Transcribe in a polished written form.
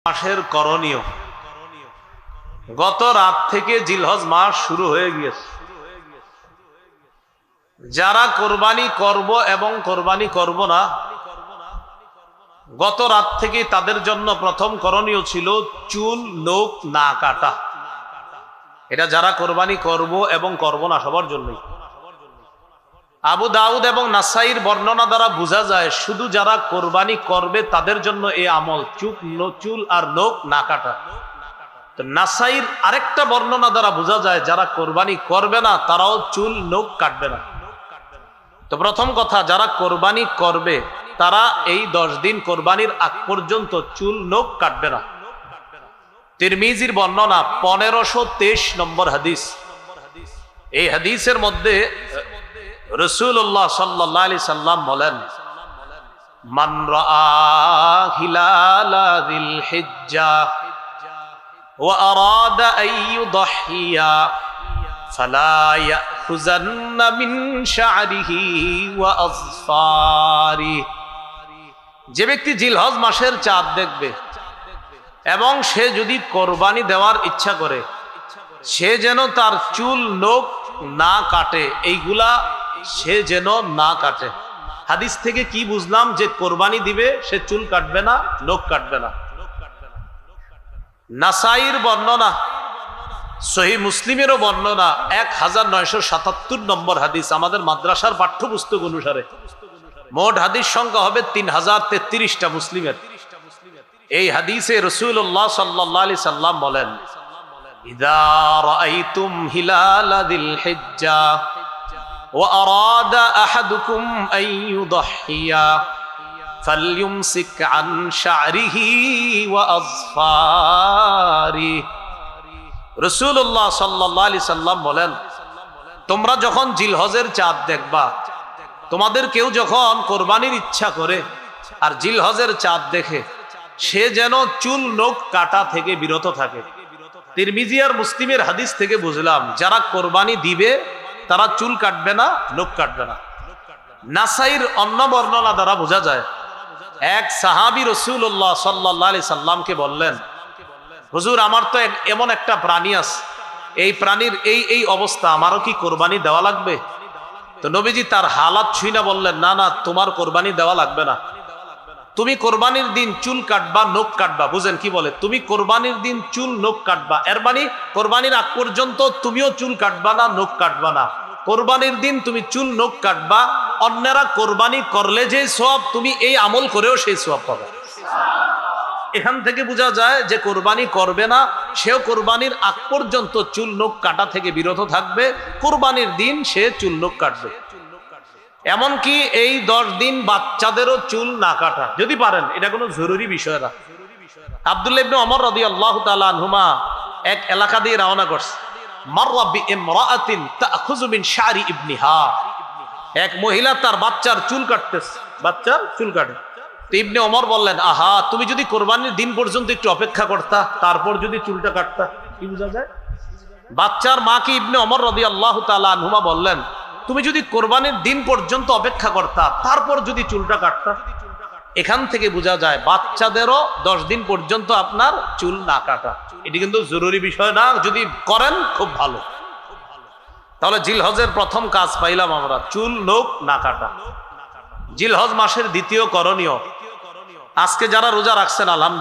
মাসের করণীয়। গত রাত থেকে জিলহজ মাস শুরু হয়ে গিয়েছে। যারা কোরবানি করব এবং কোরবানি করব না, গত রাত থেকে তাদের জন্য প্রথম করণীয় ছিল চুল নখ না কাটা। এটা যারা কোরবানি করব এবং করব না সবার জন্যই। আবু দাউদ এবং নাসাইর বর্ণনা দ্বারা বোঝা যায় শুধু যারা কোরবানি করবে তাদের জন্য এই আমল, চুল আর নখ না কাটা। তো নাসাইর আরেকটা বর্ণনা দ্বারা বোঝা যায় যারা কোরবানি করবে না তারাও চুল নখ কাটবে না। তো প্রথম কথা, যারা কোরবানি করবে তারা এই 10 দিন কোরবানির আগ পর্যন্ত চুল নখ কাটবে না। তিরমিজির বর্ণনা 1523 নম্বর হাদিস। এই হাদিসের মধ্যে রাসূলুল্লাহ সাল্লাল্লাহু আলাইহি সাল্লাম বলেন, মান রাআ হিলালা যিল হিজ্জা ওয়া আরাদা আন ইউদহিয়া ফালা ইয়াখুযান্না মিন শা'রিহি ওয়া আযফারিহি। যে ব্যক্তি জিলহজ মাসের চাঁদ দেখবে এবং সে যদি কোরবানি দেওয়ার ইচ্ছা করে, সে যেন তার চুল নখ না কাটে, এইগুলা সে যেন না কাটে। হাদিস থেকে কি বুঝলাম? যে কোরবানি দিবে সে চুল কাটবে না, নখ কাটবে না। নাসাইর বর্ণনা, সহিহ মুসলিমেরও বর্ণনা 1977 নম্বর হাদিস। আমাদের মাদ্রাসার পাঠ্যপুস্তক অনুসারে মোট হাদিস সংখ্যা হবে 3033টা মুসলিমের। এই হাদিসে রাসূলুল্লাহ সাল্লাল্লাহু আলাইহি সাল্লাম বলেন, ইযা রাআইতুম হিলালা যিল হিজ্জা ওয়া আরাদা আহাদুকুম আন ইউদহিয়া ফালইউমসিক আন শা'রিহি ওয়া আযফারিহি। রাসূলুল্লাহ সাল্লাল্লাহু আলাইহি সাল্লাম বলেন, তোমরা যখন জিলহজের চাঁদ দেখবা, তোমাদের কেউ যখন কোরবানির ইচ্ছা করে আর জিলহজের চাঁদ দেখে, সে যেন চুল নখ কাটা থেকে বিরত থাকে। তিরমিজি আর মুসলিমের হাদিস থেকে বুঝলাম যারা কোরবানি দিবে তারা চুল কাটবে না, নখ কাটবে না। নাসাইর অন্য বর্ণনা দ্বারা বোঝা যায় এক সাহাবী রাসূলুল্লাহ সাল্লাল্লাহু আলাইহি সাল্লামকে বললেন, হুজুর আমার তো এমন একটা প্রাণী আছে, এই প্রাণীর এই অবস্থা, আমারও কি কোরবানি দেওয়া লাগবে? তো নবীজি তার হালাত ছুঁই বললেন, না না, তোমার কোরবানি দেওয়া লাগবে না। তুমি কোরবানির দিন চুল কাটবা, নখ কাটবা। বুঝেন কি বলে? তুমি কোরবানির দিন চুল নখ কাটবা, এর মানে কোরবানির আগ পর্যন্ত তুমিও চুল কাটবা না, নখ কাটবা না। কোরবানির দিন তুমি চুল নখ কাটবা, অন্যরা কোরবানি করলে যে সওয়াব, তুমি এই আমল করেও সেই সওয়াব পাবে। এখান থেকে বোঝা যায় যে কোরবানি করবে না সেও কোরবানির আগ পর্যন্ত চুল নখ কাটা থেকে বিরত থাকবে, কোরবানির দিন সে চুল নখ কাটবে। এমনকি এই 10 দিন বাচ্চাদেরও চুল না কাটা যদি পারেন, এটা কোনো জরুরি বিষয় না। আব্দুল্লাহ ইবনে ওমর রাদিয়াল্লাহু তাআলা আনহুমা এক এলাকা দিয়ে রওনা করছে। মাররা বিইমরাআতিন তাখুযু মিন শা'রি ইবনিহা। এক মহিলা তার বাচ্চার চুল কাটতেছে, বাচ্চার চুল কাটে। তো ইবনে ওমর বললেন, আহা, তুমি যদি কোরবানির দিন পর্যন্ত একটু অপেক্ষা করতা, তারপর যদি চুলটা কাটতা, কি বোঝা যায়? বাচ্চার মাকে ইবনে ওমর রাদিয়াল্লাহু তাআলা আনহুমা বললেন, তুমি যদি কোরবানির দিন পর্যন্ত অপেক্ষা করতা, তারপর যদি চুলটা কাটতা। এখান থেকে বোঝা যায় বাচ্চাদেরও 10 দিন পর্যন্ত আপনার চুল না কাটা। এটি কিন্তু জরুরি বিষয় না, যদি করেন খুব ভালো। তাহলে জিলহজের প্রথম কাজ পাইলাম আমরা, চুল নখ না কাটা। জিলহজ মাসের দ্বিতীয় করণীয়, আজকে যারা রোজা রাখছেন আলহামদুলিল্লাহ।